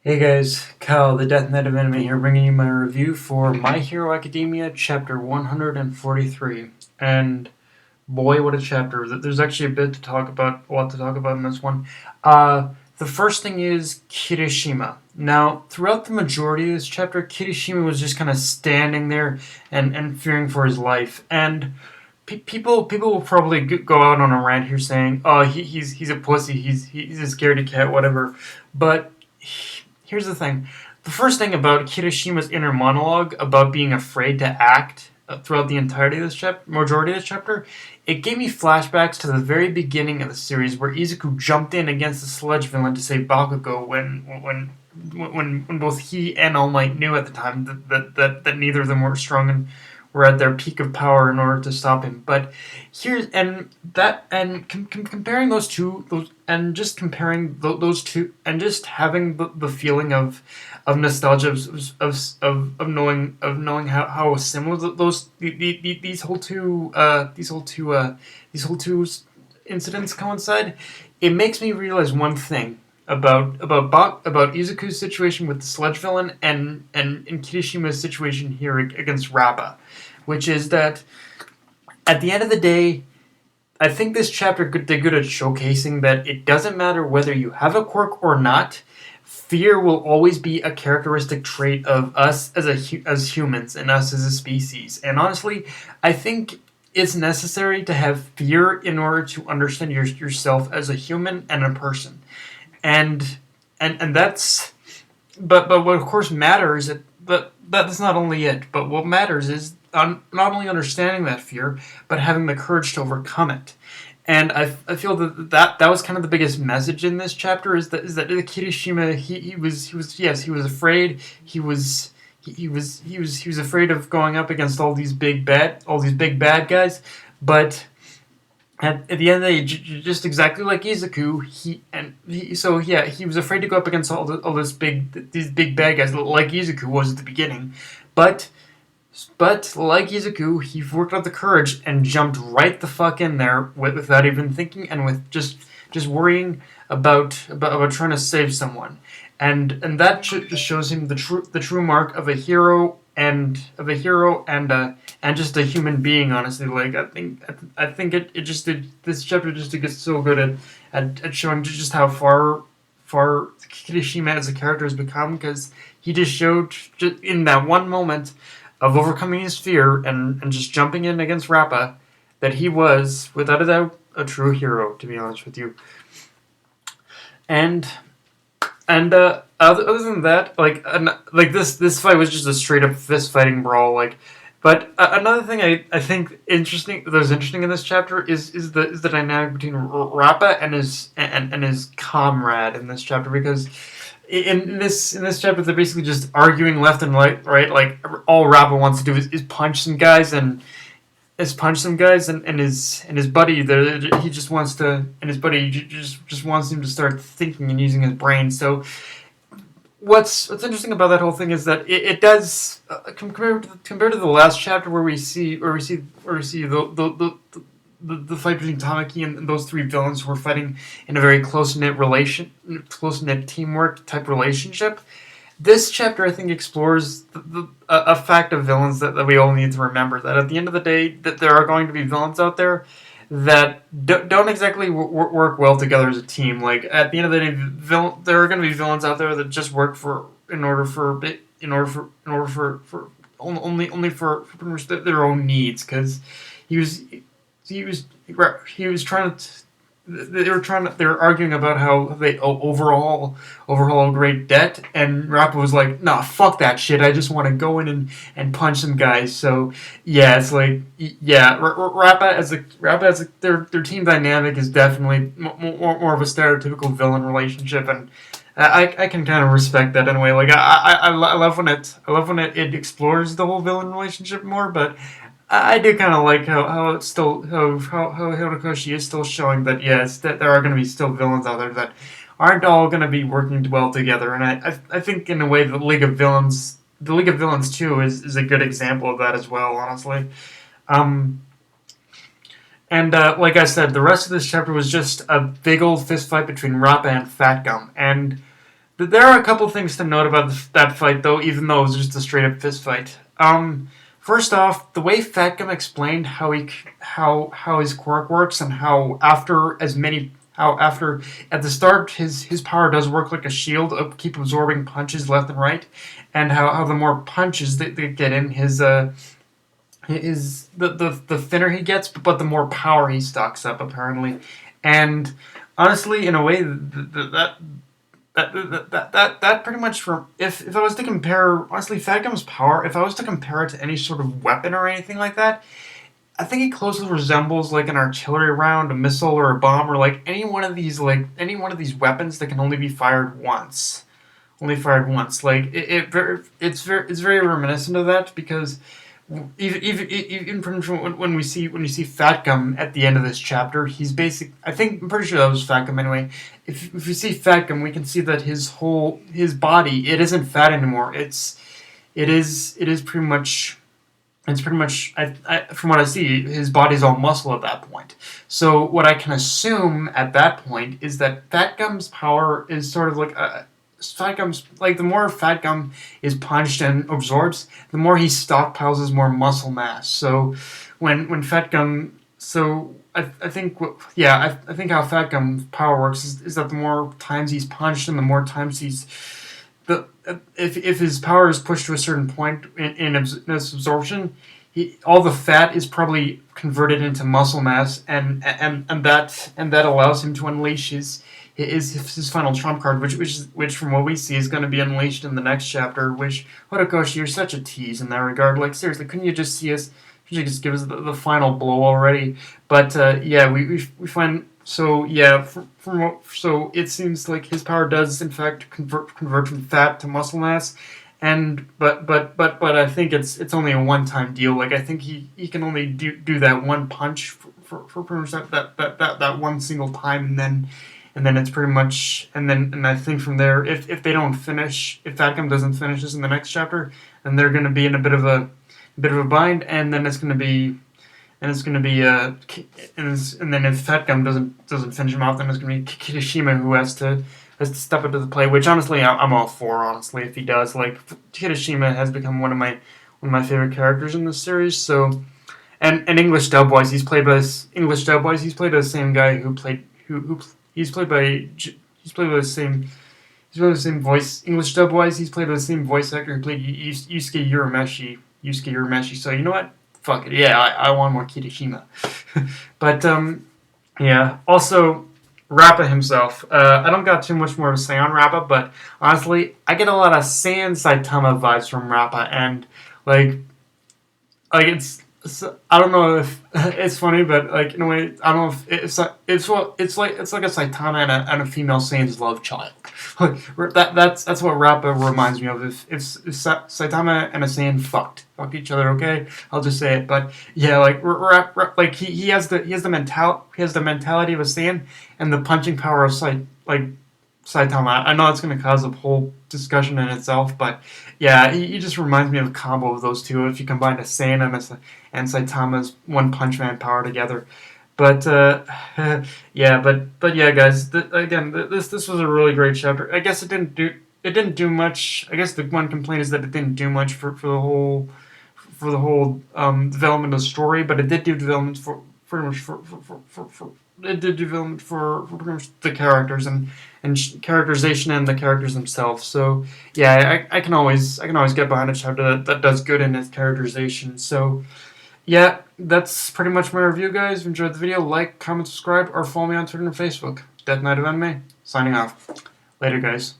Hey guys, Kyle, the Death Knight of Anime here, bringing you my review for My Hero Academia, chapter 143. And boy, what a chapter! There's actually a lot to talk about in this one. The first thing is Kirishima. Now, throughout the majority of this chapter, Kirishima was just kind of standing there and fearing for his life. And people will probably go out on a rant here saying, "Oh, he's a pussy. He's a scaredy cat, whatever." But here's the thing. The first thing about Kirishima's inner monologue about being afraid to act throughout the entirety of this majority of this chapter, it gave me flashbacks to the very beginning of the series where Izuku jumped in against the sludge villain to save Bakugo when both he and All Might knew at the time that neither of them were strong and were at their peak of power in order to stop him. But comparing those two, those two, and just having the feeling of nostalgia of knowing how similar these whole two incidents coincide. It makes me realize one thing about Izuku's situation with the sludge villain and Kirishima's situation here against Rappa, which is that at the end of the day, I think this chapter did good at showcasing that it doesn't matter whether you have a quirk or not. Fear will always be a characteristic trait of us as humans and us as a species. And honestly, I think it's necessary to have fear in order to understand yourself as a human and a person. And that's but what of course matters. But that's not only it. But what matters is not only understanding that fear, but having the courage to overcome it. And I feel that was kind of the biggest message in this chapter is that Kirishima he was afraid. He was afraid of going up against all these big bad guys. But at the end of the day, just exactly like Izuku, he was afraid to go up against these big bad guys like Izuku was at the beginning, but like Izuku, he worked out the courage and jumped right the fuck in there without even thinking and with just worrying about trying to save someone, and that just shows him the true mark of a hero and just a human being. Honestly, like I think this chapter just gets so good at showing just how far Kirishima as a character has become, because he just showed just in that one moment of overcoming his fear and just jumping in against Rappa that he was, without a doubt, a true hero, to be honest with you. And other than that, like this fight was just a straight up fist fighting brawl. But another thing I think interesting in this chapter is the dynamic between Rappa and his comrade in this chapter, because in this chapter they're basically just arguing left and right. Like all Rappa wants to do is punch some guys and his buddy there, he just wants to, and his buddy just wants him to start thinking and using his brain. So what's interesting about that whole thing is that it does compared to the last chapter where we see the fight between Tamaki and those three villains who are fighting in a very close knit teamwork type relationship. This chapter, I think, explores a fact of villains that we all need to remember. That at the end of the day, that there are going to be villains out there that don't exactly work well together as a team. Like at the end of the day, there are going to be villains out there that just work only for pretty much their own needs. Because he was trying to. They were arguing about how they overhaul great debt, and Rappa was like, "Nah, fuck that shit. I just want to go in and punch some guys." So yeah, it's like Rappa their team dynamic is definitely more of a stereotypical villain relationship, and I can kind of respect that anyway. Like I love when it explores the whole villain relationship more, but I do kind of like how it's still how Horikoshi is still showing that yes, that there are going to be still villains out there that aren't all going to be working well together, and I think in a way the League of Villains 2 is a good example of that as well, honestly. And like I said, the rest of this chapter was just a big old fist fight between Rappa and Fat Gum, and There are a couple things to note about that fight, though, even though it was just a straight up fist fight. First off, the way Fatgum explained how his quirk works and how after at the start his power does work like a shield, keep absorbing punches left and right, and how the more punches that get in the thinner he gets, but the more power he stocks up apparently, and honestly, in a way, that pretty much if I was to compare honestly Fatgum's power, if I was to compare it to any sort of weapon or anything like that, I think it closely resembles like an artillery round, a missile, or a bomb, or like any one of these weapons that can only be fired once. Only fired once. Like it's very reminiscent of that because even from when you see Fat Gum at the end of this chapter, he's basic. I'm pretty sure that was Fat Gum anyway. If you see Fat Gum, we can see that his body, it isn't fat anymore. It is pretty much. It's pretty much, from what I see, his body's all muscle at that point. So what I can assume at that point is that Fat Gum's power is sort of like Fat Gum's like the more Fat Gum is punched and absorbs, the more he stockpiles his more muscle mass. So when Fat Gum, so I think I think how Fat Gum's power works is that the more times he's punched and the more times if his power is pushed to a certain point in its absorption, all the fat is probably converted into muscle mass, and that allows him to unleash his final trump card, which from what we see is going to be unleashed in the next chapter. Which Horikoshi, you're such a tease in that regard. Like seriously, couldn't you just see us? Couldn't you just give us the final blow already? But we find. So yeah, so it seems like his power does in fact convert from fat to muscle mass, and but I think it's only a one-time deal. Like I think he can only do that one punch for pretty much that one single time, and then it's pretty much and I think from there if they don't finish, if Fatgum doesn't finish this in the next chapter, then they're going to be in a bit of a bind, and then it's going to be. And it's going to be and then if Fatgum doesn't finish him off, then it's going to be Kirishima who has to step up to the plate. Which honestly, I'm all for. Honestly, if he does, like Kirishima has become one of my favorite characters in this series. So, and English dub wise, he's played by the same guy who played he's played by the same voice. English dub wise, he's played by the same voice actor who played Yusuke Urameshi. So you know what? Fuck it, yeah, I want more Kirishima. But, yeah. Also, Rappa himself. I don't got too much more to say on Rappa, but honestly, I get a lot of Saiyan Saitama vibes from Rappa, and, like it's I don't know if it's funny, but like in a way, I don't know if it's like a Saitama and a female Saiyan's love child. Like that's what Rappa reminds me of. If Saitama and a Saiyan fucked each other, okay, I'll just say it. But yeah, like like he has the mentality of a Saiyan and the punching power of Saitama. I know it's going to cause a whole discussion in itself, but yeah, he just reminds me of a combo of those two. If you combine a Saiyan and Saitama's One Punch Man power together, but yeah, but yeah, guys. This was a really great chapter. I guess it didn't do much. I guess the one complaint is that it didn't do much for the whole development of the story, but it did do development for pretty much for it did development for pretty much the characters and characterization and the characters themselves. So yeah, I can always get behind a chapter that does good in its characterization. So yeah, that's pretty much my review, guys. If you enjoyed the video, like, comment, subscribe, or follow me on Twitter and Facebook. Death Knight of Anime, signing off. Later, guys.